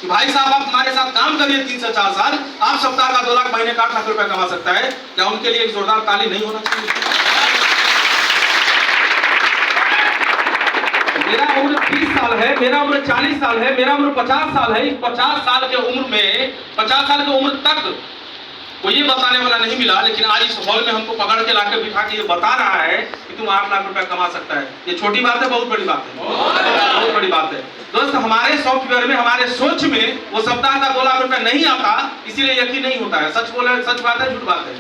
कि भाई साहब आप हमारे साथ काम करिए 3 से 4 साल, आप सप्ताह का 2 लाख महीने का 8 लाख रुपया कमा सकता है। क्या उनके लिए एक जोरदार ताली नहीं होना चाहिए? मेरा उम्र 30 साल है, मेरा उम्र 40 साल है, मेरा उम्र 50 साल है। इस 50 साल के उम्र में 50 साल की उम्र तक कोई ये बताने वाला नहीं मिला, लेकिन आज इस हॉल में हमको पकड़ के लाकर बिठा के ये बता रहा है कि तुम 8 लाख रुपया कमा सकता है। ये छोटी बात है? बहुत बड़ी बात है, बहुत बड़ी बात है। दोस्त, हमारे सॉफ्टवेयर में, हमारे सोच में वो सप्ताह का 2 लाख रुपया नहीं आता, इसीलिए यकीन नहीं होता है। सच बोले, सच बात है, झूठ बात है?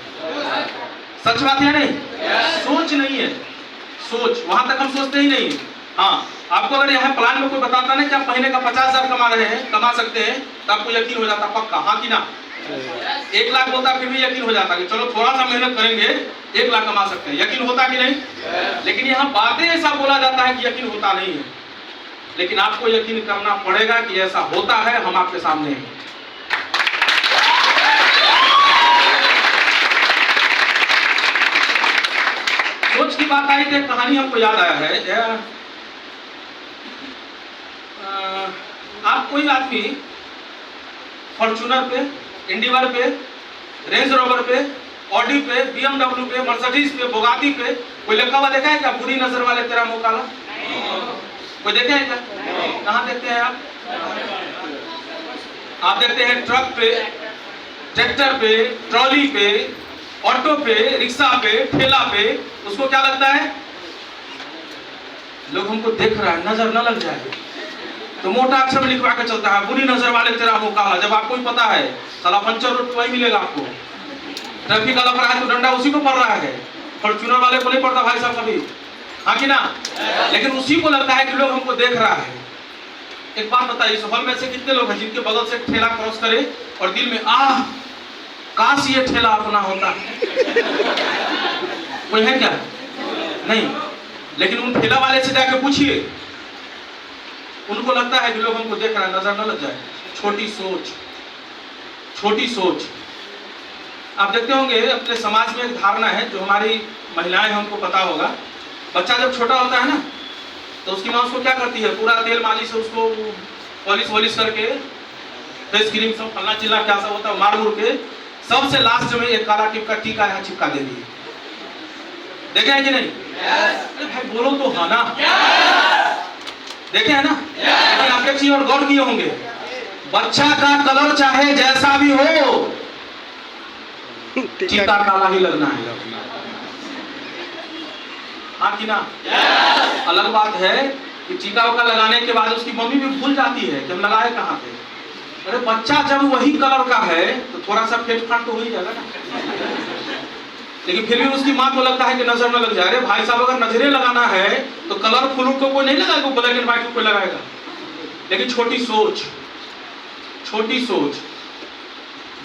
सच बात है नहीं? सोच नहीं है, सोच वहां तक हम सोचते ही नहीं। हाँ, आपको अगर यहाँ प्लान में कोई बताता ना कि आप महीने का 50,000 कमा रहे हैं, कमा सकते हैं, तो आपको यकीन हो जाता पक्का, हाँ कि ना? 1 लाख बोलता फिर भी यकीन हो जाता कि चलो थोड़ा सा मेहनत करेंगे 1 लाख कमा सकते हैं। यकीन होता कि नहीं? लेकिन यहाँ बातें ऐसा बोला जाता है कि यकीन होता नहीं है, लेकिन आपको यकीन करना पड़ेगा कि ऐसा होता है। हम आपके सामने हैं। सोच की बात आई थी, कहानी हमको याद आया है। आप कोई आदमी फॉर्च्यूनर पे, इंडिवर पे, रेंज रोवर पे, ऑडी पे, BMW पे, मर्सिडीज पे, बुगाटी पे कोई लिखा हुआ देखा है क्या? बुरी नजर वाले तेरा मुंह काला। कोई देखे हैं क्या? कहाँ देखते हैं आप? आप देखते हैं ट्रक पे, ट्रैक्टर पे, ट्रॉली पे, ऑटो पे, रिक्शा पे, ठेला पे। उसको क्या लगता है? लोग हमको देख रहा है, नजर न लग जाए, तो मोटा अक्षर में लिखवा के चलता है, बुरी नजर वाले तेरा मुंह काला। जब आपको ही पता है साला पंचर रोड वही मिलेगा आपको। ट्रैफिक का लफड़ा है तो डंडा उसी को पड़ रहा है, फॉर्च्यूनर वाले को नहीं पड़ता भाई साहब कभी, हाँ कि ना? लेकिन उसी को लगता है कि लोग हमको देख रहा है। एक बात बताइए, इस हॉल में से कितने लोग हैं जिनके बगल से ठेला क्रॉस करे और दिल में आह काश ये ठेला अपना होता? कोई है क्या? नहीं। लेकिन उन ठेला वाले से जाके पूछिए, उनको लगता है कि लोग हमको देख रहे हैं, नजर न लग जाए। छोटी सोच, छोटी सोच। आप देखते होंगे अपने समाज में एक धारणा है, जो हमारी महिलाएं हैं उनको पता होगा। बच्चा जब छोटा होता है ना, तो उसकी माँ उसको क्या करती है? पूरा तेल मालिश से उसको पॉलिश वॉलिश करके, फेस क्रीम सब फलना चिल्ला क्या सब होता है मार मुर के, सबसे लास्ट में एक काला टिप का टीका यहाँ चिपका देती है। देखे हैं कि नहीं? अरे भाई बोलो तो, हाँ ना? देखे है ना? लेकिन आप एक चीज और गौर किए होंगे, बच्चा का कलर चाहे जैसा भी हो, टीका काला ही लगना है, हाँ कि ना? अलग बात है कि टीका का लगाने के बाद उसकी मम्मी भी भूल जाती है कि हम लगाए कहाँ थे। अरे बच्चा जब वही कलर का है तो थोड़ा सा फेट फाट तो हो ही जाएगा ना। लेकिन फिर भी उसकी माँ को लगता है कि नजर न लग जाए। अरे भाई साहब, अगर नजरें लगाना है तो कलरफुल को कोई नहीं लगाएगा, ब्लैक एंड व्हाइट को कोई लगाएगा। लेकिन छोटी सोच, छोटी सोच।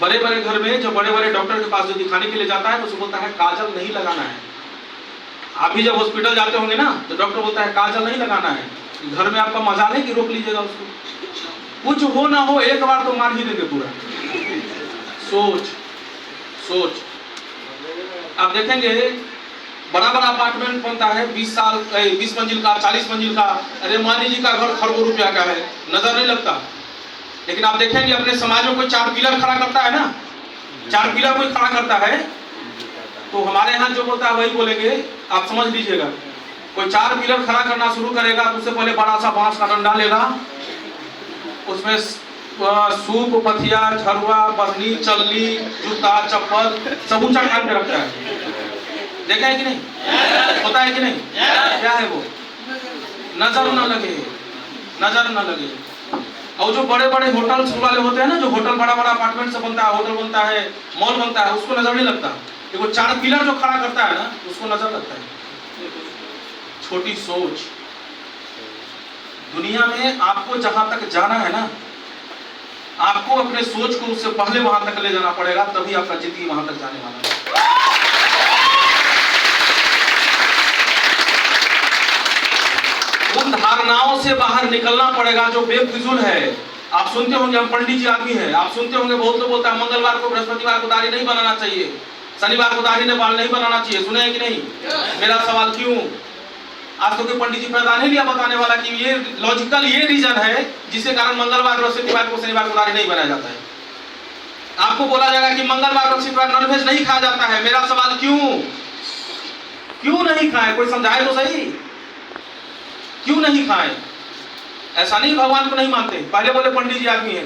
बड़े बड़े घर में जो बड़े बड़े डॉक्टर के पास जो दिखाने के लिए जाता है तो उसको बोलता है काजल नहीं लगाना है। आप भी जब हॉस्पिटल जाते होंगे ना तो डॉक्टर बोलता है काजल नहीं लगाना है। घर में आपका मजा नहीं कि रोक लीजिएगा उसको, कुछ हो ना हो एक बार तो मार ही देंगे पूरा। सोच, सोच। आप देखेंगे बड़ा बड़ा अपार्टमेंट बनता है, 20 मंजिल का, 40 मंजिल का। अरे मानी जी का घर खरबों रुपया का है, नजर नहीं लगता। लेकिन आप देखेंगे अपने समाज में कोई 4 पिलर खड़ा करता है ना, 4 पिलर कोई खड़ा करता है तो हमारे यहाँ जो बोलता है वही बोलेंगे। आप समझ लीजिएगा, कोई 4 पिलर खड़ा करना शुरू करेगा तो उससे पहले बड़ा सा बांस का डंडा लेगा, उसमें सूप, पथिया, झरुआ, बरनी, चल्ली, जूता, चप्पल सब ऊंचा ठान के रखता है। देखा है कि नहीं? होता है कि नहीं? क्या है वो? नजर न लगे, नजर न लगे। और जो बड़े बड़े होटल वाले होते हैं ना, जो होटल बड़ा बड़ा अपार्टमेंट से बनता है, होटल बनता है, मॉल बनता है, उसको नजर नहीं लगता। देखो 4 पिलर जो खड़ा करता है ना, उसको नजर लगता है। छोटी सोच। दुनिया में आपको जहां तक जाना है ना, आपको अपने सोच को उससे पहले वहां तक ले जाना पड़ेगा, तभी आपका जिंदगी वहां तक जाने वाला है। उन धारणाओं से बाहर निकलना पड़ेगा जो बेफिजूल है। आप सुनते होंगे, हम पंडित जी आदमी हैं, आप सुनते होंगे बहुत लोग बोलता है मंगलवार को, बृहस्पतिवार को दाढ़ी नहीं बनाना चाहिए, शनिवार को दाढ़ी ने बाल नहीं बनाना चाहिए। सुने हैं कि नहीं? मेरा सवाल क्यों? आज तो कोई पंडित जी पैदा नहीं लिया बताने वाला कि ये लॉजिकल ये रीजन है जिसके कारण मंगलवार बृहस्पतिवार को शनिवार को उधारी नहीं बनाया जाता है। आपको बोला जाएगा कि मंगलवार बृहस्पतिवार नॉनवेज नहीं खाया जाता है। मेरा सवाल क्यों नहीं खाए? कोई समझाए तो सही, क्यों नहीं खाए? ऐसा नहीं भगवान को नहीं मानते, पहले बोले पंडित जी आदमी है,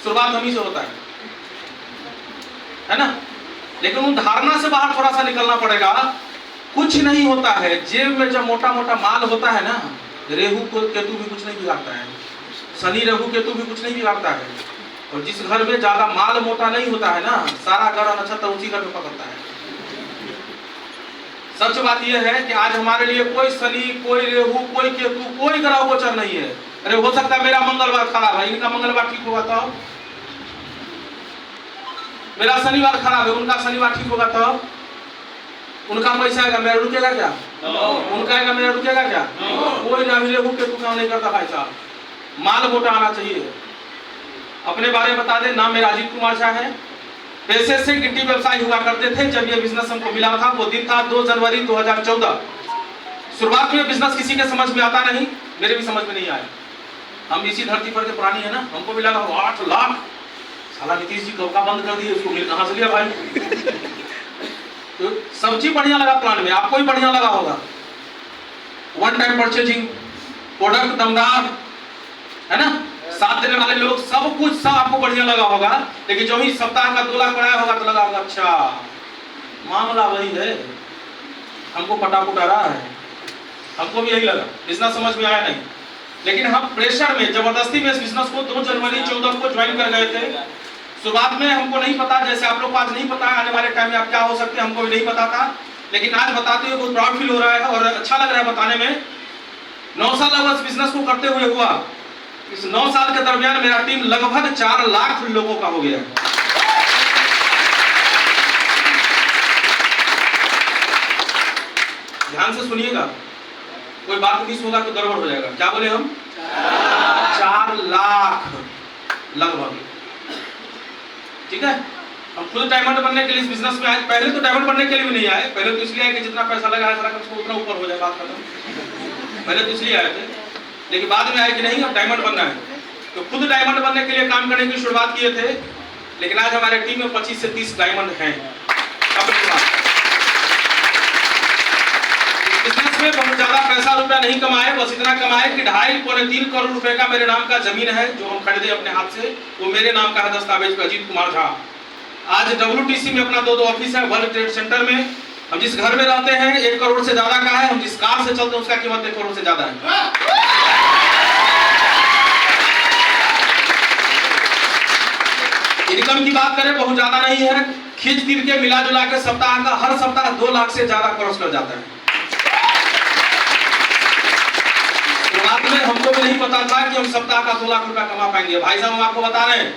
शुरुआत हम ही से होता है ना। लेकिन उन धारणा से बाहर थोड़ा सा निकलना पड़ेगा। कुछ नहीं होता है, जेब में जब मोटा मोटा माल होता है ना, रेहू केतु भी कुछ नहीं बिगाड़ता है, शनि रेहू केतु भी कुछ नहीं बिगाड़ता है। और जिस घर में ज्यादा माल मोटा नहीं होता है ना, सारा ग्रह नक्षत्र उसी घर में पकड़ता है। सच बात यह है कि आज हमारे लिए कोई शनि, कोई रेहू, कोई केतु, कोई ग्रह गोचर नहीं है। अरे हो सकता है मेरा मंगलवार खराब है, इनका मंगलवार ठीक होगा तो, मेरा शनिवार खराब है, उनका शनिवार ठीक होगा तो, उनका पैसा आएगा मेरा रुकेगा क्या? उनका आएगा मेरा रुकेगा क्या? कोई रेहू केतु काम नहीं करता भाई साहब। माल मोटा आना चाहिए। अपने बारे में बता दें, नाम मेरा अजीत कुमार झा है। पैसे से गिट्टी व्यवसाय हुआ करते थे। जब ये बिजनेस हमको मिला था वो दिन था 2 जनवरी 2014। शुरुआत में बिजनेस किसी के समझ में आता नहीं, मेरे भी समझ में नहीं आया। हम इसी धरती पर के पुरानी है ना, हमको भी लगा 8 लाख, साला नीतीश जी कब का बंद कर दिए, उसको मिल कहां से लिया भाई। तो सब्जी बढ़िया लगा प्लान में, आपको भी बढ़िया लगा होगा। वन टाइम परचेजिंग, प्रोडक्ट दमदार है ना, साथ देने वाले लोग, सब कुछ सब आपको बढ़िया लगा होगा। लेकिन जो ही सप्ताह का 2 लाख बढ़ाया होगा तो लगा होगा अच्छा मामला वही है, हमको पटा पुटा रहा है। हमको भी यही लगा, बिजनेस समझ में आया नहीं। लेकिन हम प्रेशर में जबरदस्ती में इस बिजनेस को 2 जनवरी 14 को ज्वाइन कर गए थे। शुरुआत में हमको नहीं पता, जैसे आप लोग को आज नहीं पता आने वाले टाइम में आप क्या हो सकते हैं, हमको भी नहीं पता था। लेकिन आज बताते हुए बहुत प्राउड फील हो रहा है और अच्छा लग रहा है बताने में। 9 साल इस बिजनेस को करते हुए हुआ। इस 9 साल के दरमियान मेरा टीम लगभग 4 लाख लोगों का हो गया है। ध्यान से सुनिएगा, कोई बात मिस होगा तो गड़बड़ हो जाएगा। क्या बोले हम? 4 लाख लगभग, ठीक है। हम खुद डायमंड बनने के लिए इस बिजनेस में आए। पहले तो डायमंड बनने के लिए भी नहीं आए, पहले तो इसलिए आए कि जितना पैसा लगा है सारा उतना ऊपर हो जाए, बात खत्म। पहले तो इसलिए आए थे, लेकिन बाद में आए कि नहीं अब डायमंड बनना है, तो खुद डायमंड बनने के लिए काम करने की शुरुआत किए थे। लेकिन आज हमारे टीम में 25 से 30 डायमंड हैं। बिजनेस में बहुत ज्यादा पैसा रुपया नहीं कमाए, बस इतना कमाए कि 2.5-3 करोड़ रुपए का मेरे नाम का जमीन है जो हम खरीदे अपने हाथ से, वो मेरे नाम का है दस्तावेज पे, अजीत कुमार झा। आज WTC में अपना 2 ऑफिस है, वर्ल्ड ट्रेड सेंटर में। हम जिस घर में रहते हैं 1 करोड़ से ज्यादा का है, हम जिस कार से चलते हैं उसका कीमत 1 करोड़ से ज्यादा है। इनकम की बात करें बहुत ज्यादा नहीं है, खींच तीर के मिला जुला के सप्ताह का हर सप्ताह 2 लाख से ज्यादा क्रॉस कर जाता है। शुरुआत में हमको भी नहीं पता था कि हम सप्ताह का 2 लाख रुपया कमा पाएंगे। भाई साहब हम आपको बता रहे हैं,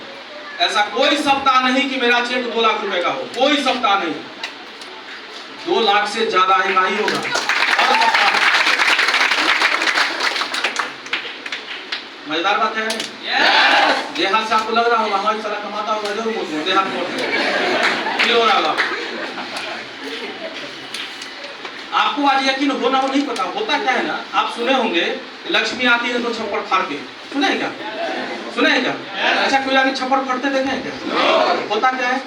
ऐसा कोई सप्ताह नहीं कि मेरा चेक 2 लाख रुपए का हो, कोई सप्ताह नहीं। 2 लाख से ज्यादा ही नहीं होगा हर सप्ताह। मजेदार बात है। देहात से आपको लग रहा होगा हमारी साला कमाता होगा, जरूर देहात फील हो रहा होगा आपको। आज यकीन हो ना हो नहीं पता, होता क्या है ना, आप सुने होंगे लक्ष्मी आती है तो छप्पड़ फाड़ के, सुने हैं क्या? सुने हैं क्या? अच्छा कोई आगे छप्पड़ फटते देखे हैं क्या? होता क्या है,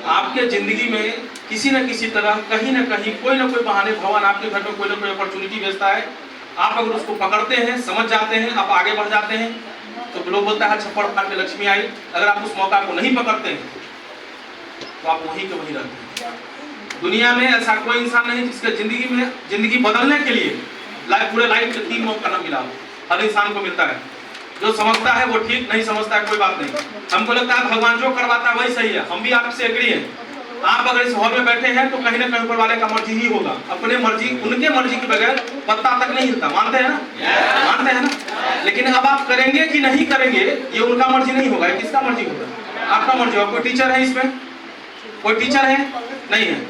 आपके जिंदगी में किसी न किसी तरह कहीं न कहीं कोई न कोई बहाने भगवान आपके घर में कोई न कोई अपॉर्चुनिटी भेजता है। आप अगर उसको पकड़ते हैं, समझ जाते हैं, आप आगे बढ़ जाते हैं, तो लोग बोलता है छप्पड़ फाड़ के लक्ष्मी आई। अगर आप उस मौका को नहीं पकड़ते हैं तो आप वहीं के वहीं रहते हैं। दुनिया में ऐसा कोई इंसान नहीं जिसके जिंदगी बदलने के लिए पूरे लाइफ के 3 मौका ना मिला। हर इंसान को मिलता है। जो समझता है वो ठीक, नहीं समझता है कोई बात नहीं। हमको लगता है भगवान जो करवाता है वही सही है, हम भी आपसे एग्री हैं। आप अगर इस हॉल में बैठे हैं तो कहीं ना कहीं ऊपर वाले का मर्जी ही होगा। अपने मर्जी, उनके मर्जी के बगैर पत्ता तक नहीं हिलता, मानते हैं ना? मानते हैं ना? लेकिन अब आप करेंगे कि नहीं करेंगे ये उनका मर्जी नहीं होगा, किसका मर्जी होगा? आपका मर्जी होगा। कोई टीचर है इसमें? कोई टीचर है? नहीं है।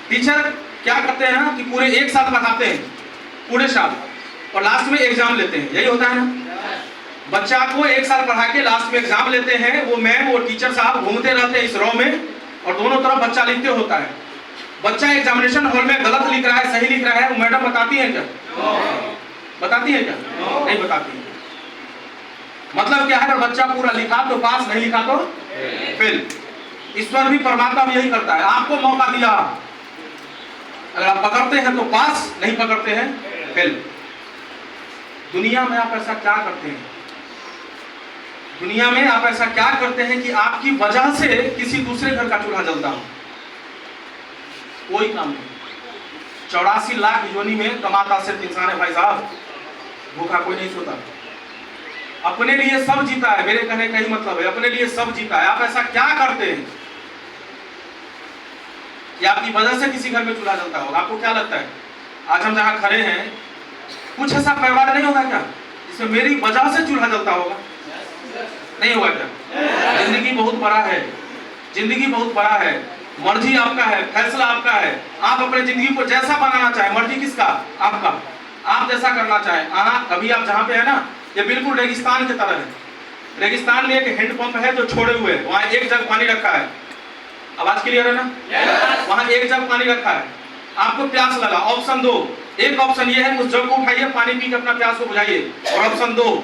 टीचर क्या करते हैं ना कि पूरे 1 साल पढ़ाते हैं, पूरे साल, और लास्ट में एग्जाम लेते हैं, यही होता है ना। बच्चा को 1 साल पढ़ा के लास्ट में एग्जाम लेते हैं। वो मैम वो टीचर साहब घूमते रहते हैं इस रो में और दोनों तरफ बच्चा लिखते होता है। बच्चा एग्जामिनेशन हॉल में गलत लिख रहा है, सही लिख रहा है, वो मैडम बताती है क्या? बताती है क्या? नहीं बताती है। मतलब क्या है, अगर बच्चा पूरा लिखा तो पास, नहीं लिखा तो फेल। ईश्वर भी, परमात्मा भी यही करता है। आपको मौका दिया, अगर आप पकड़ते हैं तो पास, नहीं पकड़ते हैं फेल। दुनिया में आप ऐसा क्या करते हैं, दुनिया में आप ऐसा क्या करते हैं कि आपकी वजह से किसी दूसरे घर का चूल्हा जलता हो? कोई काम नहीं। 84 लाख योनि में कमाता सिर्फ इंसान है भाई साहब, भूखा कोई नहीं सोता। अपने लिए सब जीता है, मेरे कहने का ही मतलब है, अपने लिए सब जीता है। आप ऐसा क्या करते हैं कि आपकी वजह से किसी घर में चूल्हा जलता होगा? आपको क्या लगता है आज हम जहां खड़े हैं, कुछ ऐसा परिवार नहीं होगा क्या जिसमें मेरी वजह से चूल्हा जलता होगा? नहीं होगा क्या? जिंदगी बहुत बड़ा है, जिंदगी बहुत बड़ा है। मर्जी आपका है, फैसला आपका है। आप अपने जिंदगी को जैसा बनाना चाहे, मर्जी किसका? आपका। आप जैसा करना चाहे। अभी आप जहाँ पे है ना, ये बिल्कुल रेगिस्तान की तरह है। रेगिस्तान में एक हैंडपंप है जो छोड़े हुए है, वहाँ एक जग पानी रखा है। आवाज क्लियर है ना? वहाँ एक जग पानी रखा है। आपको प्यास लगा, ऑप्शन दो। एक ऑप्शन ये है उस जग को उठाइए, पानी पी के अपना प्यास को बुझाइए। और ऑप्शन दो,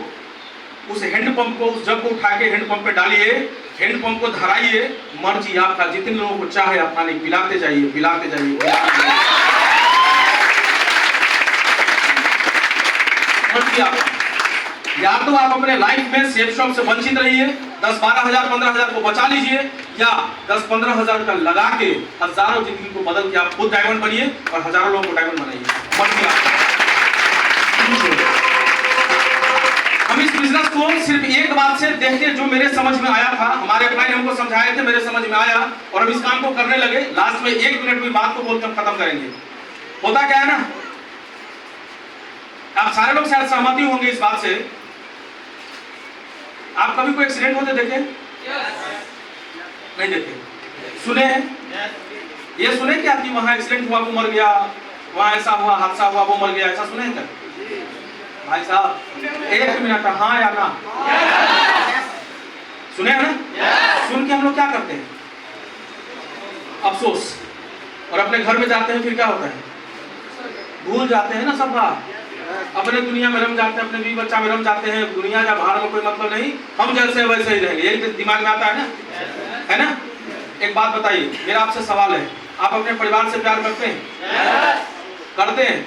उस हैंडपंप को, उस जग को उठा के हैंडपंप पे डालिए, हैंडपंप को धराइए। मर्जी आपका, जितने लोगों को चाहे आप पानी पिलाते जाइए, पिलाते जाइए, मर्जी आपका। या तो आप अपने लाइफ में सेफ शॉप से वंचित रहिए, 10-12 हजार 15 हजार को बचा लीजिए, या 10-15 हजार का लगा के हजारों जिंदगी को बदल के आप खुद डायमंड बनिए और हजारों लोगों को डायमंड बनाइए। मर्जी आपका। हम इस बिजनेस को सिर्फ एक बात से देख के, जो मेरे समझ में आया था, हमारे अपना हमको समझाए थे, मेरे समझ में आया और हम इस काम को करने लगे। लास्ट में 1 मिनट में बात को बोलकर हम खत्म करेंगे। होता क्या है ना, आप सारे लोग शायद सहमति होंगे इस बात से, आप कभी कोई एक्सीडेंट होते देखे? नहीं देखे? सुने हैं? ये सुने क्या कि वहां एक्सीडेंट हुआ वो मर गया, वहां ऐसा हुआ, हादसा हुआ वो मर गया, ऐसा सुने क्या? भाई साहब 1 मिनट, हाँ या ना? सुने हैं ना? सुन के हम लोग क्या करते हैं? अफसोस। और अपने घर में जाते हैं, फिर क्या होता है? भूल जाते हैं ना सब बात, अपने दुनिया में रम जाते हैं, अपने बीवी बच्चा में रम जाते हैं। दुनिया या बाहर में कोई मतलब नहीं, हम जैसे वैसे ही रहेंगे, यही दिमाग में आता है ना? है ना? एक बात बताइए, मेरा आपसे सवाल है, आप अपने परिवार से प्यार करते हैं? करते हैं?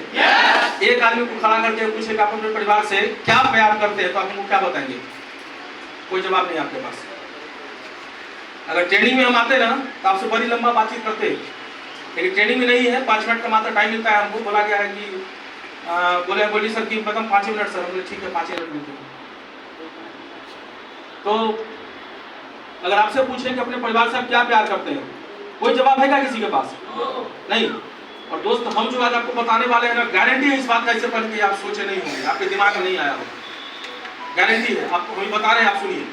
एक आदमी को खड़ा करके पूछे कि आप अपने परिवार से क्या प्यार करते हैं, तो आप उनको क्या बताएंगे? कोई जवाब नहीं आपके पास। अगर ट्रेनिंग में हम आते ना तो आपसे बड़ी लंबा बातचीत करते, लेकिन ट्रेनिंग में नहीं है। 5 मिनट का मात्र टाइम मिलता है हमको। बोला गया है कि बोली सर कि प्रथम 5 मिनट सर। हम बोले ठीक है 5 मिनट मिलते हैं। तो अगर आपसे पूछे कि अपने परिवार से आप क्या प्यार करते हैं, कोई जवाब है क्या किसी के पास? नहीं। और दोस्त, हम जो आज आपको बताने वाले हैं ना, गारंटी है इस बात का, इससे पहले कि आप सोचे नहीं होंगे, आपके दिमाग में नहीं आया हो, गारंटी है। आपको हम बता रहे हैं, आप सुनिए।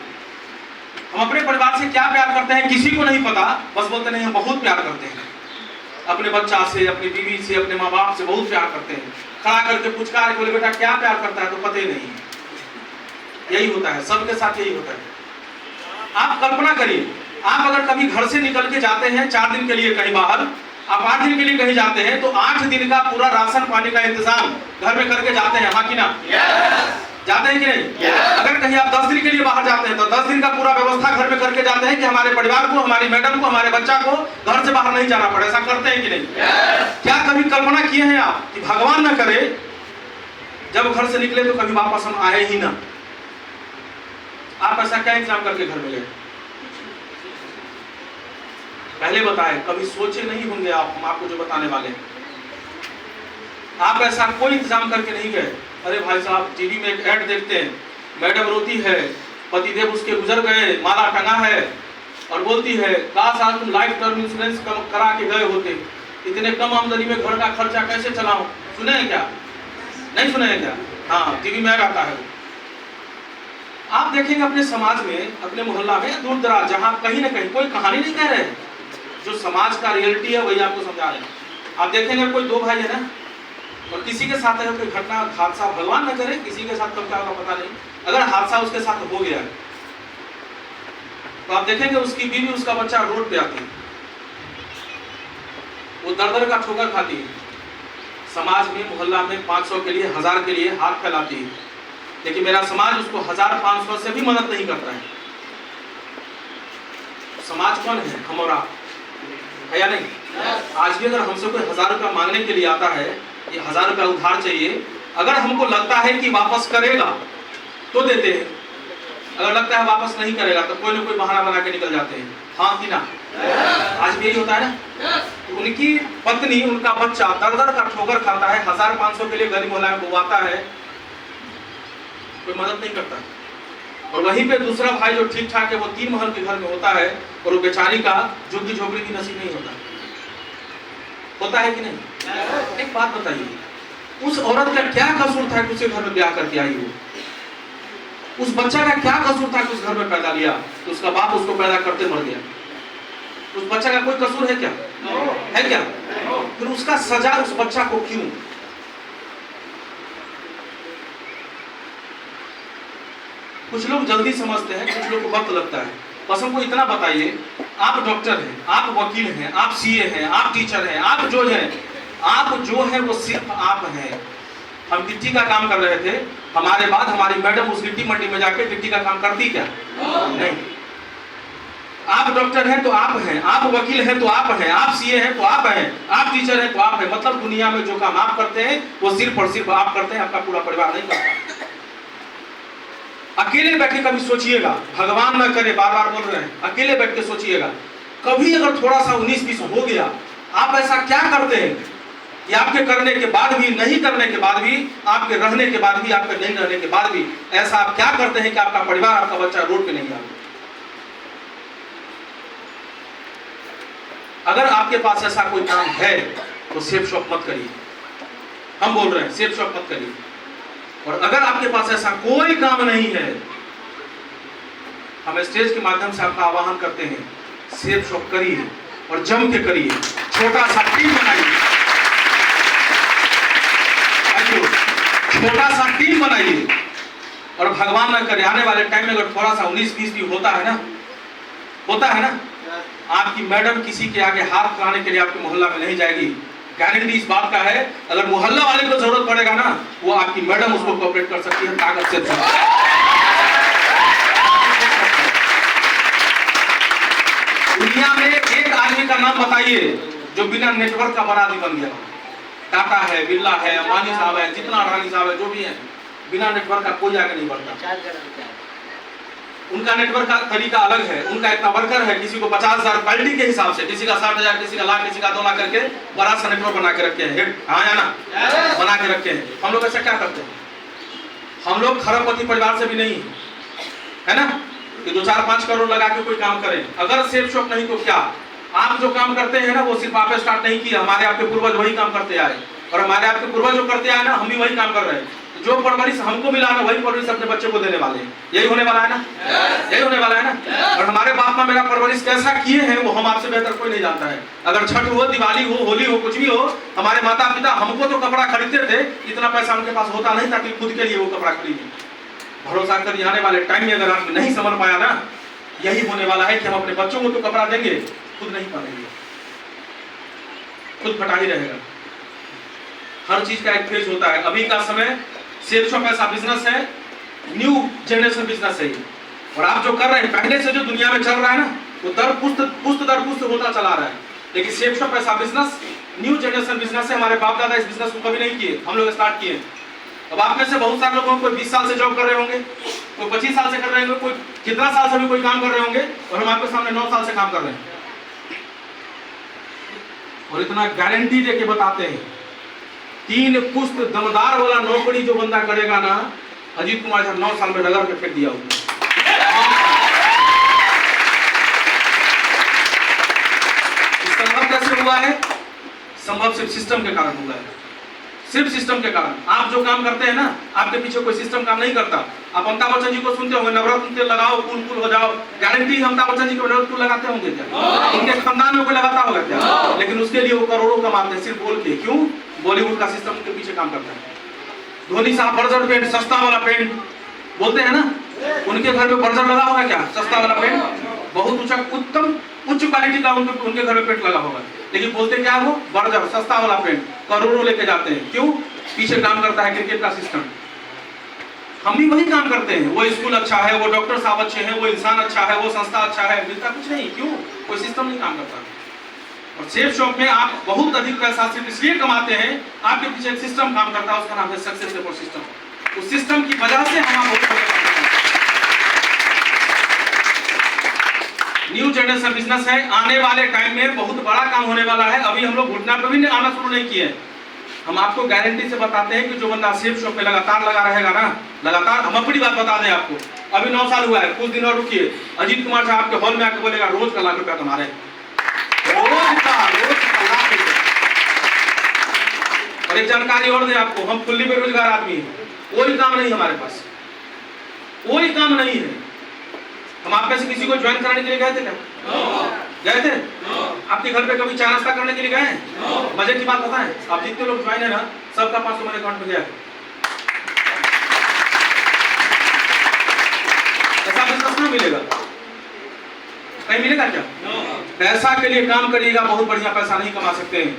हम अपने परिवार से क्या प्यार करते हैं किसी को नहीं पता, बस बोलते नहीं हम बहुत प्यार करते हैं। अपने बच्चा से, अपनी बीवी से, अपने माँ बाप से बहुत प्यार करते हैं। खड़ा करके पुचकार के बोले बेटा क्या प्यार करता है, तो पता ही नहीं। यही होता है, सबके साथ यही होता है। आप कल्पना करिए, आप अगर कभी घर से निकल के जाते हैं 4 दिन के लिए कहीं बाहर, आप 8 दिन के लिए कहीं जाते हैं, तो 8 दिन का पूरा राशन पानी का इंतजाम घर में करके जाते हैं, हाँ कि ना? जाते हैं कि नहीं? अगर कहीं आप 10 दिन के लिए बाहर जाते हैं तो 10 दिन का पूरा व्यवस्था घर में करके जाते हैं कि हमारे परिवार को, हमारी मैडम को, हमारे बच्चा को घर से बाहर नहीं जाना पड़े। ऐसा करते हैं कि नहीं? क्या कभी कल्पना किए हैं आप कि भगवान न करे जब घर से निकले तो कभी वापस हम आए ही ना? आप ऐसा क्या इंतजाम करके घर में गए? पहले बताए, कभी सोचे नहीं होंगे आप, हम आपको जो बताने वाले हैं। आप ऐसा कोई इंतजाम करके नहीं गए। अरे भाई साहब, टीवी में एक ऐड देखते हैं, मैडम रोती है, पतिदेव उसके गुजर गए, माला टंगा है और बोलती है काश आज तुम लाइफ टर्म इंश्योरेंस करा के गए होते, इतने कम आमदनी में घर का खर्चा कैसे चलाऊं। सुने हैं क्या? नहीं सुने हैं क्या? हाँ, टीवी में ऐड आता है। आप देखेंगे अपने समाज में, अपने मोहल्ला में, दूर दराज, जहाँ कहीं ना कहीं, कोई कहानी नहीं कह रहे, जो समाज का रियलिटी है वही आपको समझा रहे हैं। आप देखेंगे कोई 2 भाई है ना, और किसी के साथ अगर कोई घटना, हादसा, भगवान न करे, किसी के साथ कब क्या होगा पता नहीं, अगर हादसा उसके साथ हो गया तो आप देखेंगे उसकी बीवी, उसका बच्चा रोड पे आती है, वो दर दर का ठोकर खाती है, समाज में मोहल्ला में 500 के लिए 1000 के लिए हाथ फैलाती है, लेकिन मेरा समाज उसको 1500 से भी मदद नहीं करता है। समाज कौन है? हम और आप, है या नहीं? आज भी अगर हमसे कोई 1000 रुपया मांगने के लिए आता है, ये 1000 रुपया उधार चाहिए, अगर हमको लगता है कि वापस करेगा तो देते हैं, अगर लगता है वापस नहीं करेगा तो कोई ना कोई बहाना बना के निकल जाते हैं। हाँ कि ना? आज भी यही होता है ना? उनकी पत्नी, उनका बच्चा दर दर का ठोकर खाता है, 1500 के लिए गली मोहल्ला में बुवाता है, कोई मदद नहीं करता। और वहीं पे दूसरा भाई जो ठीक ठाक है, वो 3 महल के घर में होता है और वो बेचारी का झुग्गी झोपड़ी भी नसीब नहीं होता। होता है कि नहीं? एक बात बताइए, उस औरत का क्या कसूर था कि उसके घर में ब्याह करके आई हो? उस बच्चा का क्या कसूर था कि उस घर में पैदा लिया? तो उसका बाप उसको पैदा करते मर गया। उस बच्चा का कोई कसूर है क्या? है क्या? फिर उसका सजा उस बच्चा को क्यों? कुछ लोग जल्दी समझते हैं, कुछ लोग को वक्त लगता है। बस हमको इतना बताइए, आप डॉक्टर हैं, आप वकील हैं, आप सीए हैं, आप टीचर हैं, आप जो है वो सिर्फ आप हैं। हम गिट्टी का काम कर रहे थे, हमारे बाद हमारी मैडम उस गिट्टी मंडी में जाके गिट्टी का काम करती क्या? नहीं। आप डॉक्टर हैं तो आप हैं, आप वकील हैं तो आप हैं, आप सीए हैं तो आप हैं, आप टीचर हैं तो आप हैं। मतलब दुनिया में जो काम आप करते हैं वो सिर्फ और सिर्फ आप करते हैं, आपका पूरा परिवार नहीं करता। अकेले बैठ के कभी सोचिएगा, भगवान न करे, बार बार बोल रहे हैं, अकेले बैठ के सोचिएगा, कभी अगर थोड़ा सा 19-20 हो गया, आप ऐसा क्या करते हैं कि आपके करने के बाद भी, नहीं करने के बाद भी, आपके रहने के बाद भी, आपके नहीं रहने के बाद भी, ऐसा आप क्या करते हैं कि आपका परिवार, आपका बच्चा रोड पे नहीं आ? अगर आपके पास ऐसा कोई काम है तो सेफ शॉप मत करिए। हम बोल रहे हैं, सेफ शॉप मत करिए। और अगर आपके पास ऐसा कोई काम नहीं है, हम स्टेज के माध्यम से आपका आह्वान करते हैं, सेफ शॉप करिए और जम के करिए, छोटा सा टीम बनाइए, छोटा सा टीम बनाइए। और भगवान न करे आने वाले टाइम में अगर थोड़ा सा 19-20 भी होता है ना, आपकी मैडम किसी के आगे हाथ फैलाने के लिए आपके मोहल्ला में नहीं जाएगी। गारंटी इस बात का है, अगर मोहल्ला वाले को जरूरत पड़ेगा ना, वो आपकी मैडम उसको कोऑपरेट कर सकती है ताकत से। दुनिया में एक आदमी का नाम बताइए जो बिना नेटवर्क का बड़ा आदमी बन गया। टाटा है, बिरला है, अंबानी साहब है, जितना अडानी साहब है, जो भी है, बिना नेटवर्क का कोई आगे नहीं बढ़ता। उनका नेटवर्क का तरीका अलग है। उनका इतना वर्कर है, किसी को 50,000 क्वालिटी के हिसाब से, किसी का 60,000, किसी का लाख, किसी का 2 लाख करके बड़ा सा नेटवर्क बना के रखे हैं। हाँ या ना? बना के रखे हैं। हम लोग ऐसा क्या करते हैं? हम लोग खरबपति परिवार से भी नहीं है ना कि 2-4-5 करोड़ लगा के कोई काम करें। अगर सेफ शॉप नहीं तो क्या? आप जो काम करते हैं ना, वो सिर्फ आपने स्टार्ट नहीं किया, हमारे आपके पूर्वज वही काम करते आए, और हमारे आपके पूर्वज जो करते आए ना, हम भी वही काम कर रहे हैं। जो परवरिश हमको मिला ना, वही परवरिश अपने बच्चे को देने वाले हैं। यही होने वाला है ना? यही होने वाला है ना? और हमारे बाप माँ मेरा परवरिश कैसा किए हैं वो हम आपसे बेहतर कोई नहीं जानता है। अगर छठ हो, दिवाली हो, होली हो, कुछ भी हो, हमारे माता पिता हमको तो कपड़ा खरीदते थे, इतना पैसा उनके पास होता नहीं था कि खुद के लिए वो कपड़ा खरीदे। भरोसा कर आने वाले टाइम में अगर आप नहीं समझ पाया ना, यही होने वाला है कि हम अपने बच्चों को तो कपड़ा देंगे, खुद नहीं पहनेंगे, खुद फटा ही रहेगा। हर चीज का एक फेज होता है। अभी का समय सेफ शॉप ऐसा बिजनेस है, न्यू जनरेशन बिजनेस है, और आप जो कर रहे हैं, पहले से जो दुनिया में चल रहा है ना, वो पुस्त दर पुस्त होता चला रहा है। लेकिन सेफ शॉप ऐसा बिजनेस न्यू जनरेशन बिजनेस है। हमारे बाप दादा इस बिजनेस को कभी नहीं किए, हम लोग स्टार्ट किए। अब आप में से बहुत सारे लोगों को 20 साल से जॉब कर रहे होंगे, कोई 25 साल से कर रहे होंगे, कोई कितना साल से भी कोई काम कर रहे होंगे, और हम आपके सामने 9 साल से काम कर रहे हैं। और इतना गारंटी दे के बताते हैं, 3 पुस्त दमदार वाला नौकरी जो बंदा करेगा ना, अजीत कुमार साहब 9 साल में रगड़ के फेंक दिया होगा। संभव कैसे हुआ है? संभव सिर्फ सिस्टम के कारण हुआ है, सिर्फ सिस्टम के कारण। आप जो काम करते हैं ना, आपके पीछे कोई सिस्टम काम नहीं करता। आप अमिताभ बच्चन जी को सुनते होंगे, नवरत्न तेल लगाओ, कूल हो जाओ, गारंटी अमिताभ बच्चन जी को नवरत्न लगाते होंगे क्या? उनके खानदान में कोई लगाता होगा क्या? लेकिन उसके लिए वो करोड़ों कमाते हैं सिर्फ बोल के। क्यों? बॉलीवुड का सिस्टम उनके पीछे काम करता है। धोनी साहब बर्जर पेंट, सस्ता वाला पेंट बोलते हैं ना, उनके घर में बर्जर लगा होगा क्या? सस्ता वाला पेंट, बहुत ऊंचा, उत्तम, उच्च क्वालिटी का उनके घर में पेंट लगा होगा। लेकिन बोलते क्या वो बर्गर सस्ता वाला पेंट करोड़ों लेके जाते हैं। क्यों? पीछे काम करता है क्रिकेट का सिस्टम। हम भी वही काम करते हैं। वो स्कूल अच्छा है, वो डॉक्टर साहब अच्छे हैं, वो इंसान अच्छा है, वो संस्था अच्छा है, मिलता कुछ नहीं। क्यों? कोई सिस्टम नहीं काम करता। और सेफ शॉप में आप बहुत अधिक पैसा सिर्फ इसलिए कमाते हैं, आपके पीछे एक सिस्टम काम करता है, उसका नाम है सक्सेस सपोर्ट सिस्टम। उस सिस्टम की वजह से हम न्यू जनरेशन बिजनेस है। आने वाले टाइम में बहुत बड़ा काम होने वाला है। अभी हम लोग घुटना पे भी आना शुरू नहीं किए। हम आपको गारंटी से बताते हैं कि जो बंदा सेफ शॉप में लगातार लगा रहेगा ना, लगातार, हम अपनी बात बता दें आपको, अभी 9 साल हुआ है, कुछ दिन और रुकिए, अजीत कुमार साहब आपके हॉल में आके बोलेगा रोज का लाख रुपया कमा रहे हैं, रोज का लाख रुपया। और एक जानकारी और दें आपको, हम फुल्ली बेरोजगार आदमी हैं, कोई काम नहीं हमारे पास, कोई काम नहीं है। हम आप में से किसी को ज्वाइन कराने के लिए गए थे क्या? गए थे? आपके घर पे कभी चाय नाश्ता करने के लिए गए? मजे की बात पता है, आप जितने लोग ज्वाइन है ना, सबका 500 मेरे अकाउंट में गया है। ऐसा बिजनेस ना मिलेगा, कहीं मिलेगा क्या? पैसा के लिए काम करिएगा, बहुत बढ़िया पैसा नहीं कमा सकते हैं।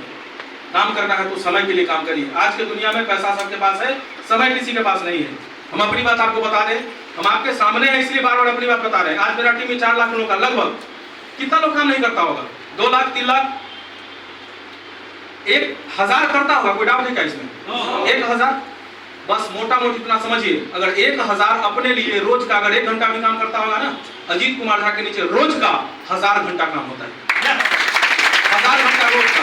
काम करना है तो समय के लिए काम करिए। आज के दुनिया में पैसा सबके पास है, समय किसी के पास नहीं है। हम अपनी बात आपको बता दें, हम आपके सामने हैं इसलिए बार बार अपनी बात बता रहे हैं। आज मेरा टीम में 4 लाख लोगों का लगभग, कितना लोग काम नहीं करता होगा? 2 लाख, 3 लाख, 1000 करता होगा, कोई डाउट है क्या इसमें? 1000 बस मोटा मोटी इतना समझिए, अगर 1000 अपने लिए रोज का अगर 1 घंटा भी काम करता होगा ना, अजीत कुमार झा के नीचे रोज का 1000 घंटा काम होता है। 1000 घंटा रोज का।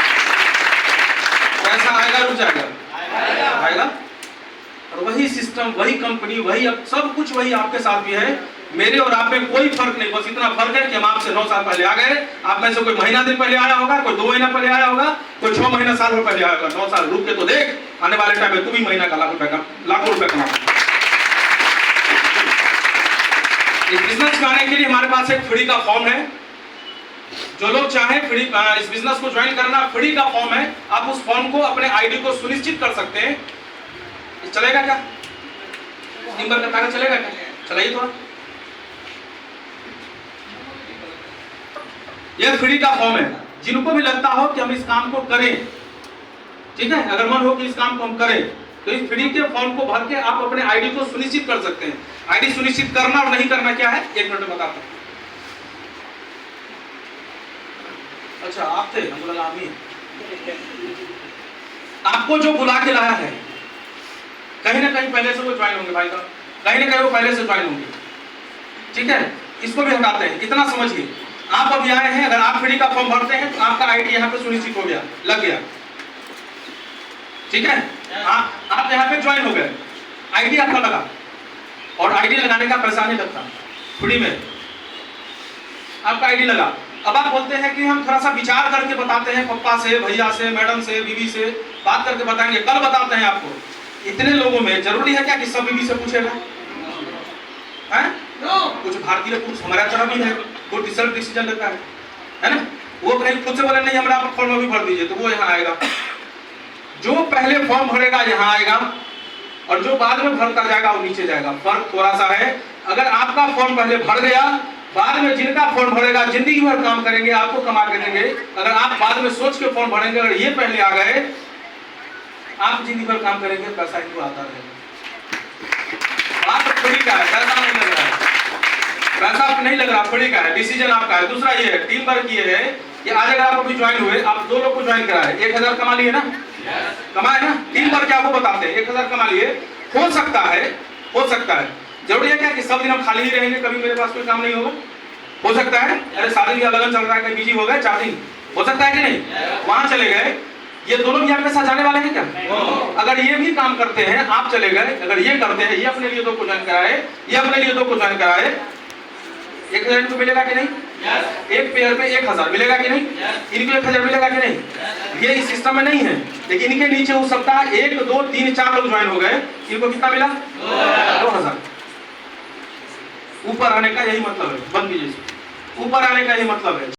पैसा आएगा रुक जाएगा? आएगा। और वही सिस्टम, वही कंपनी, वही सब कुछ वही आपके साथ भी है। मेरे और आप में कोई फर्क नहीं, बस इतना फर्क है कि हम आपसे 9 साल पहले आ गए। आप में से कोई महीना दिन पहले आया होगा, कोई 2 महीना पहले आया होगा, कोई 6 महीना साल पहले आया होगा। 9 साल रुक के तो देख, आने वाले टाइम में तू भी महीना का लाखों रुपए कमा। इस बिजनेस में आने के लिए हमारे पास एक फ्री का फॉर्म है। जो लोग चाहें फ्री इस बिजनेस को ज्वाइन करना, फ्री का फॉर्म है। आप उस फॉर्म को अपने आईडी को सुनिश्चित कर सकते हैं। चलेगा क्या? नंबर का कागज चलेगा क्या? चलाइए थोड़ा। यह फ्री का फॉर्म है। जिनको भी लगता हो कि हम इस काम को करें, ठीक है, अगर मन हो कि इस काम को हम करें, तो इस फ्री के फॉर्म को भर के आप अपने आईडी को सुनिश्चित कर सकते हैं। आईडी सुनिश्चित करना और नहीं करना क्या है, 1 मिनट में बताता हूं। अच्छा आप थे, हमको लगा आप ही। आपको जो बुला के लाया है, कहीं ना कहीं पहले से वो ज्वाइन होंगे भाई साहब, कहीं ना कहीं वो पहले से ज्वाइन होंगे, ठीक है। इसको भी हटाते हैं, इतना समझिए। आप अभी आए हैं, अगर आप फ्री का फॉर्म भरते हैं तो आपका आईडी यहाँ पे सुनिश्चित हो गया, लग गया, ठीक है। आप यहाँ पे ज्वाइन हो गए, आईडी आपका लगा, और आईडी लगाने का पैसा नहीं लगता, फ्री में आपका आईडी लगा। अब आप बोलते हैं कि हम थोड़ा सा विचार करके बताते हैं, पप्पा से, भैया से, मैडम से, बीवी से बात करके बताएंगे, कल बताते हैं आपको। इतने लोगों में जरूरी है क्या कि सब बीवी से पूछेगा? कुछ भारतीय पुरुष हमारा तरह भी है, कोई सेल्फ डिसीजन लेता है ना, वो कहीं खुद से बोले नहीं हमारा फॉर्म अभी भर दीजिए, तो वो यहाँ आएगा। जो पहले फॉर्म भरेगा यहाँ आएगा, और जो बाद में भरता जाएगा वो नीचे जाएगा। फर्क थोड़ा सा है। अगर आपका फॉर्म पहले भर गया, बाद में जिनका फॉर्म भरेगा जिंदगी भर काम करेंगे, आपको कमा के देंगे। अगर आप बाद में सोच के फॉर्म भरेंगे, अगर ये पहले आ गए, आप जिंदगी भर काम करेंगे, पैसा इनको आता रहेगा। बात फ्री का है, पैसा नहीं लग रहा है, पैसा नहीं लग रहा, फ्री का है, डिसीजन आपका है। दूसरा ये है, टीम वर्क ये है कि आज अगर आप अभी ज्वाइन हुए, आप 2 लोग को ज्वाइन कराए, 1000 कमा लिए ना, कमाए ना। टीम वर्क क्या आपको बताते हैं, 1000 कमा लिए। हो सकता है, जरूरी है क्या कि सब दिन हम खाली ही रहेंगे, कभी मेरे पास कोई काम नहीं होगा? हो सकता है, अरे शादी का लगन चल रहा है, कहीं बिजी हो गए 4 दिन, हो सकता है कि नहीं, वहां चले गए। ये दोनों भी आपके साथ जाने वाले हैं क्या? अगर ये भी काम करते हैं, आप चले गए, अगर ये करते हैं, ये अपने लिए 2 को ज्वाइन कराए, ये अपने लिए 2 को ज्वाइन कराए, 1000 इनको मिलेगा कि नहीं? एक पेयर पे 1000 मिलेगा कि नहीं? इनको 1000 मिलेगा कि नहीं? ये इस सिस्टम में नहीं है, लेकिन इनके नीचे उस सप्ताह 1, 2, 3, 4 लोग ज्वाइन हो गए, इनको कितना मिला? 2000। ऊपर आने का यही मतलब है, बंद कीजिए, ऊपर आने का यही मतलब है।